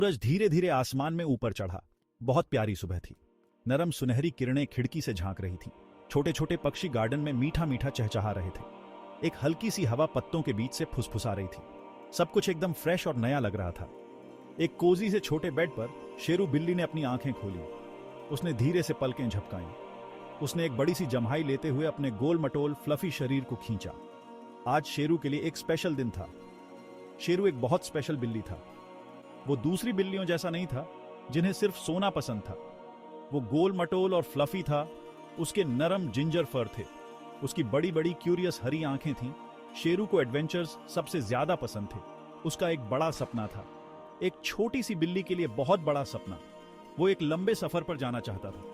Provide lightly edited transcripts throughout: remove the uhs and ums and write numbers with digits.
सूरज धीरे धीरे आसमान में ऊपर चढ़ा। बहुत प्यारी सुबह थी। नरम सुनहरी किरणें खिड़की से झांक रही थी। छोटे छोटे पक्षी गार्डन में मीठा मीठा चहचहा रहे थे। एक हल्की सी हवा पत्तों के बीच से फुसफुसा रही थी। सब कुछ एकदम फ्रेश और नया लग रहा था। एक कोजी से छोटे बेड पर शेरू बिल्ली ने अपनी आंखें खोली। उसने धीरे से पलकें झपकाईं। उसने एक बड़ी सी जम्हाई लेते हुए अपने गोल मटोल फ्लफी शरीर को खींचा। आज शेरू के लिए एक स्पेशल दिन था। शेरू एक बहुत स्पेशल बिल्ली था। वो दूसरी बिल्लियों जैसा नहीं था जिन्हें सिर्फ सोना पसंद था। वो गोल मटोल और फ्लफी था। उसके नरम जिंजर फर थे। उसकी बड़ी बड़ी क्यूरियस हरी आंखें थीं। शेरू को एडवेंचर्स सबसे ज्यादा पसंद थे। उसका एक बड़ा सपना था, एक छोटी सी बिल्ली के लिए बहुत बड़ा सपना। वो एक लंबे सफर पर जाना चाहता था।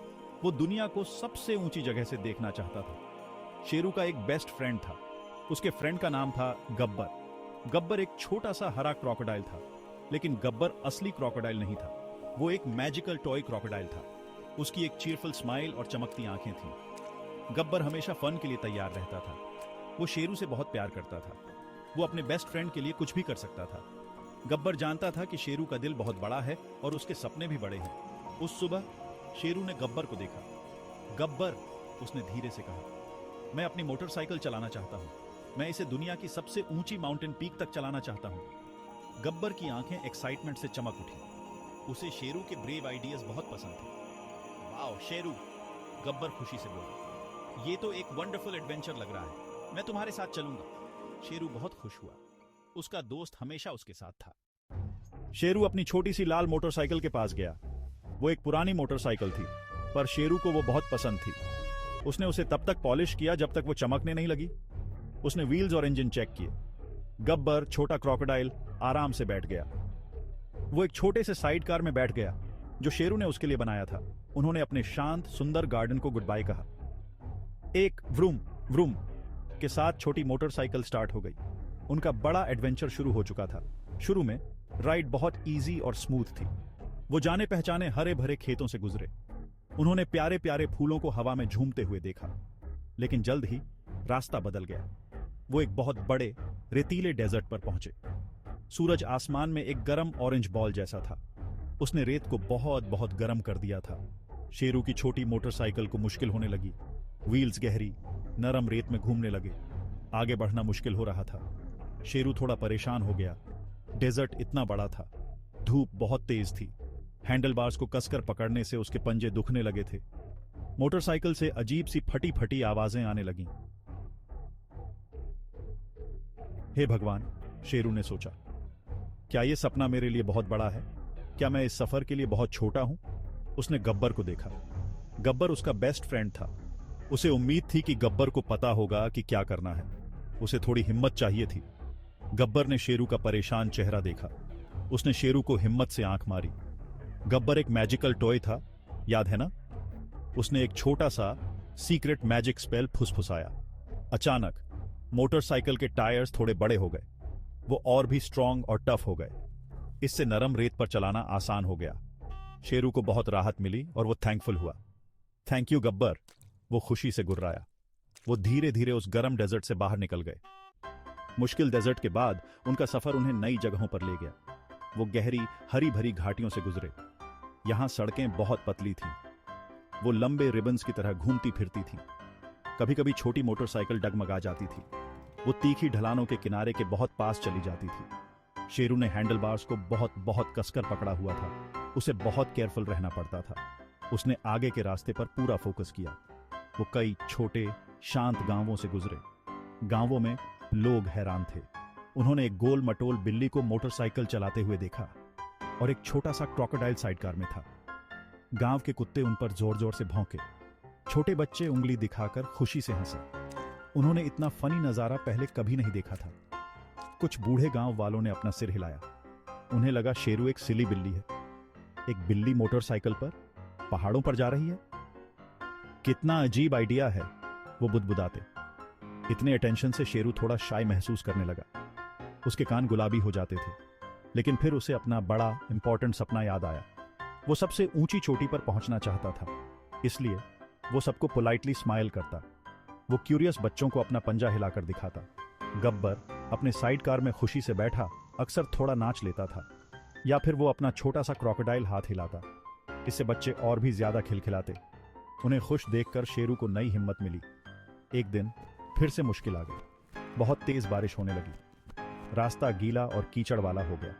वो दुनिया को सबसे ऊंची जगह से देखना चाहता था। शेरू का एक बेस्ट फ्रेंड था। उसके फ्रेंड का नाम था गब्बर। गब्बर एक छोटा सा हरा क्रोकोडाइल था, लेकिन गब्बर असली क्रोकोडाइल नहीं था। वो एक मैजिकल टॉय क्रोकोडाइल था। उसकी एक चीयरफुल स्माइल और चमकती आंखें थीं। गब्बर हमेशा फन के लिए तैयार रहता था। वो शेरू से बहुत प्यार करता था। वो अपने बेस्ट फ्रेंड के लिए कुछ भी कर सकता था। गब्बर जानता था कि शेरू का दिल बहुत बड़ा है और उसके सपने भी बड़े हैं। उस सुबह शेरू ने गब्बर को देखा। गब्बर, उसने धीरे से कहा, मैं अपनी मोटरसाइकिल चलाना चाहता हूं। मैं इसे दुनिया की सबसे ऊंची माउंटेन पीक तक चलाना चाहता हूं। गब्बर की आंखें एक्साइटमेंट से चमक उठी। उसे शेरू के ब्रेव आइडियाज बहुत पसंद थे। वाओ शेरू, गब्बर खुशी से बोला, ये तो एक वंडरफुल एडवेंचर लग रहा है। मैं तुम्हारे साथ चलूंगा। शेरू बहुत खुश हुआ। उसका दोस्त हमेशा उसके साथ था। शेरू अपनी छोटी सी लाल मोटरसाइकिल के पास गया। वो एक पुरानी मोटरसाइकिल थी, पर शेरू को वो बहुत पसंद थी। उसने उसे तब तक पॉलिश किया जब तक वो चमकने नहीं लगी। उसने व्हील्स और इंजन चेक किए। गब्बर, छोटा क्रोकोडाइल, आराम से बैठ गया। वो एक छोटे से साइड कार में बैठ गया जो शेरू ने उसके लिए बनाया था। उन्होंने अपने शांत सुंदर गार्डन को गुड बाय कहा। एक व्रूम व्रूम के साथ छोटी मोटरसाइकिल स्टार्ट हो गई। उनका बड़ा एडवेंचर शुरू हो चुका था। शुरू में राइड बहुत इजी और स्मूथ थी। वो जाने पहचाने हरे भरे खेतों से गुजरे। उन्होंने प्यारे प्यारे फूलों को हवा में झूमते हुए देखा। लेकिन जल्द ही रास्ता बदल गया। वो एक बहुत बड़े रेतीले डेजर्ट पर पहुंचे। सूरज आसमान में एक गर्म ऑरेंज बॉल जैसा था। उसने रेत को बहुत बहुत गर्म कर दिया था। शेरू की छोटी मोटरसाइकिल को मुश्किल होने लगी। व्हील्स गहरी नरम रेत में घूमने लगे। आगे बढ़ना मुश्किल हो रहा था। शेरू थोड़ा परेशान हो गया। डेजर्ट इतना बड़ा था। धूप बहुत तेज थी। हैंडल बार्स को कसकर पकड़ने से उसके पंजे दुखने लगे थे। मोटरसाइकिल से अजीब सी फटी फटी आवाजें आने लगीं। हे भगवान, शेरू ने सोचा, क्या यह सपना मेरे लिए बहुत बड़ा है? क्या मैं इस सफर के लिए बहुत छोटा हूं? उसने गब्बर को देखा। गब्बर उसका बेस्ट फ्रेंड था। उसे उम्मीद थी कि गब्बर को पता होगा कि क्या करना है। उसे थोड़ी हिम्मत चाहिए थी। गब्बर ने शेरू का परेशान चेहरा देखा। उसने शेरू को हिम्मत से आंख मारी। गब्बर एक मैजिकल टॉय था, याद है ना? उसने एक छोटा सा सीक्रेट मैजिक स्पेल फुसफुसाया। अचानक मोटरसाइकिल के टायर्स थोड़े बड़े हो गए। वो और भी स्ट्रांग और टफ हो गए। इससे नरम रेत पर चलाना आसान हो गया। शेरू को बहुत राहत मिली और वो थैंकफुल हुआ। थैंक यू गब्बर, वो खुशी से गुर्राया। वो धीरे धीरे उस गर्म डेजर्ट से बाहर निकल गए। मुश्किल डेजर्ट के बाद उनका सफर उन्हें नई जगहों पर ले गया। वो गहरी हरी भरी घाटियों से गुजरे। यहां सड़कें बहुत पतली थीं। वो लंबे रिबन्स की तरह घूमती फिरती थीं। कभी कभी छोटी मोटरसाइकिल डगमगा जाती थी। वो तीखी ढलानों के किनारे के बहुत पास चली जाती थी। शेरू ने हैंडल बार्स को बहुत बहुत कसकर पकड़ा हुआ था। उसे बहुत केयरफुल रहना पड़ता था। उसने आगे के रास्ते पर पूरा फोकस किया। वो कई छोटे शांत गांवों से गुजरे। गांवों में लोग हैरान थे। उन्होंने एक गोल मटोल बिल्ली को मोटरसाइकिल चलाते हुए देखा और एक छोटा सा क्रोकोडाइल साइडकार में था। गांव के कुत्ते उन पर जोर जोर से भौंके। छोटे बच्चे उंगली दिखाकर खुशी से हंसे। उन्होंने इतना फनी नजारा पहले कभी नहीं देखा था। कुछ बूढ़े गांव वालों ने अपना सिर हिलाया। उन्हें लगा शेरू एक सिली बिल्ली है। एक बिल्ली मोटरसाइकिल पर पहाड़ों पर जा रही है। कितना अजीब आइडिया है, वो बुदबुदाते। इतने अटेंशन से शेरू थोड़ा शाय महसूस करने लगा। उसके कान गुलाबी हो जाते थे। लेकिन फिर उसे अपना बड़ा इंपॉर्टेंट सपना याद आया। वो सबसे ऊंची चोटी पर पहुंचना चाहता था। इसलिए वो सबको पोलाइटली स्माइल करता। वो क्यूरियस बच्चों को अपना पंजा हिलाकर दिखाता। गब्बर अपने साइड कार में खुशी से बैठा अक्सर थोड़ा नाच लेता था। या फिर वो अपना छोटा सा क्रोकोडाइल हाथ हिलाता। इससे बच्चे और भी ज्यादा खिलखिलाते। उन्हें खुश देखकर शेरू को नई हिम्मत मिली। एक दिन फिर से मुश्किल आ गई। बहुत तेज बारिश होने लगी। रास्ता गीला और कीचड़ वाला हो गया।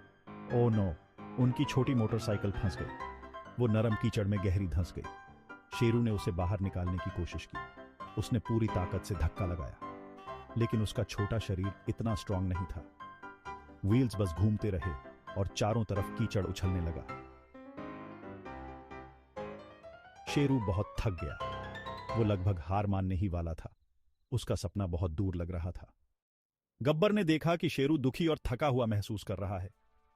ओ नो, उनकी छोटी मोटरसाइकिल फंस गई। वो नरम कीचड़ में गहरी धंस गई। शेरू ने उसे बाहर निकालने की कोशिश की। उसने पूरी ताकत से धक्का लगाया, लेकिन उसका छोटा शरीर इतना स्ट्रांग नहीं था। व्हील्स बस घूमते रहे और चारों तरफ कीचड़ उछलने लगा। शेरू बहुत थक गया। वो लगभग हार मानने ही वाला था। उसका सपना बहुत दूर लग रहा था। गब्बर ने देखा कि शेरू दुखी और थका हुआ महसूस कर रहा है।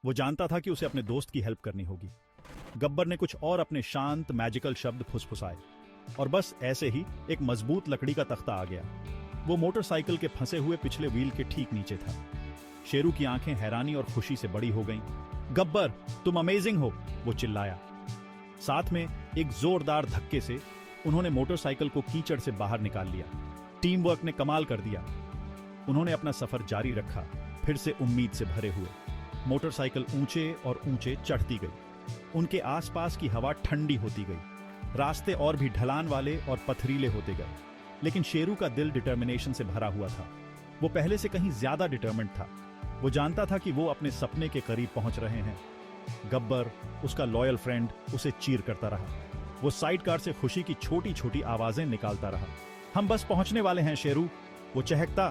वो जानता था कि उसे अपने दोस्त की हेल्प करनी होगी। गब्बर ने कुछ और अपने शांत मैजिकल शब्द फुसफुसाए और बस ऐसे ही एक मजबूत लकड़ी का तख्ता आ गया। वो मोटरसाइकिल के फंसे हुए पिछले व्हील के ठीक नीचे था। शेरू की आंखें हैरानी और खुशी से बड़ी हो गईं। गब्बर, तुम अमेजिंग हो, वो चिल्लाया। साथ में एक जोरदार धक्के से उन्होंने मोटरसाइकिल को कीचड़ से बाहर निकाल लिया। टीम वर्क ने कमाल कर दिया। उन्होंने अपना सफर जारी रखा, फिर से उम्मीद से भरे हुए। मोटरसाइकिल ऊंचे और ऊंचे चढ़ती गई। उनके आसपास की हवा ठंडी होती गई। रास्ते और भी ढलान वाले और पथरीले होते गए, लेकिन शेरू का दिल डिटर्मिनेशन से भरा हुआ था। वो पहले से कहीं ज्यादा डिटर्मिन्ड था। वो जानता था कि वो अपने सपने के करीब पहुंच रहे हैं। गब्बर, उसका लॉयल फ्रेंड, उसे चीर करता रहा। वो साइड कार से खुशी की छोटी छोटी आवाजें निकालता रहा। हम बस पहुंचने वाले हैं शेरू, वो चहकता।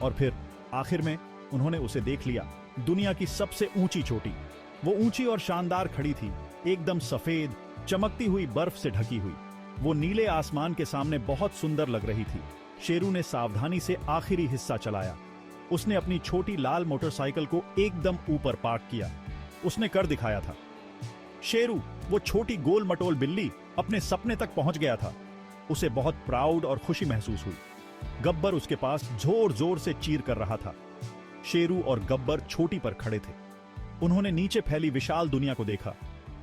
और फिर आखिर में उन्होंने उसे देख लिया। दुनिया की सबसे ऊंची चोटी। वो ऊंची और शानदार खड़ी थी, एकदम सफेद, चमकती हुई बर्फ से ढकी हुई। वो नीले आसमान के सामने बहुत सुंदर लग रही थी। शेरू ने सावधानी से आखिरी हिस्सा चलाया। उसने अपनी छोटी लाल मोटरसाइकिल को एकदम ऊपर पार्क किया। उसने कर दिखाया था। शेरू, वो छोटी गोल मटोल बिल्ली, अपने सपने तक पहुंच गया था। उसे बहुत प्राउड और खुशी महसूस हुई। गब्बर उसके पास जोर जोर से चीर कर रहा था। शेरू और गब्बर चोटी पर खड़े थे। उन्होंने नीचे फैली विशाल दुनिया को देखा।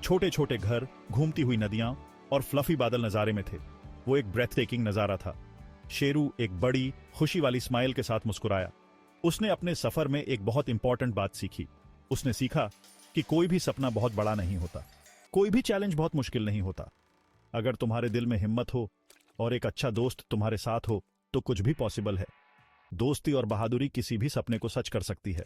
छोटे छोटे घर, घूमती हुई नदियां और फ्लफी बादल नजारे में थे। वो एक ब्रेथ टेकिंग नजारा था। शेरू एक बड़ी खुशी वाली स्माइल के साथ मुस्कुराया। उसने अपने सफर में एक बहुत इंपॉर्टेंट बात सीखी। उसने सीखा कि कोई भी सपना बहुत बड़ा नहीं होता, कोई भी चैलेंज बहुत मुश्किल नहीं होता। अगर तुम्हारे दिल में हिम्मत हो और एक अच्छा दोस्त तुम्हारे साथ हो तो कुछ भी पॉसिबल है। दोस्ती और बहादुरी किसी भी सपने को सच कर सकती है।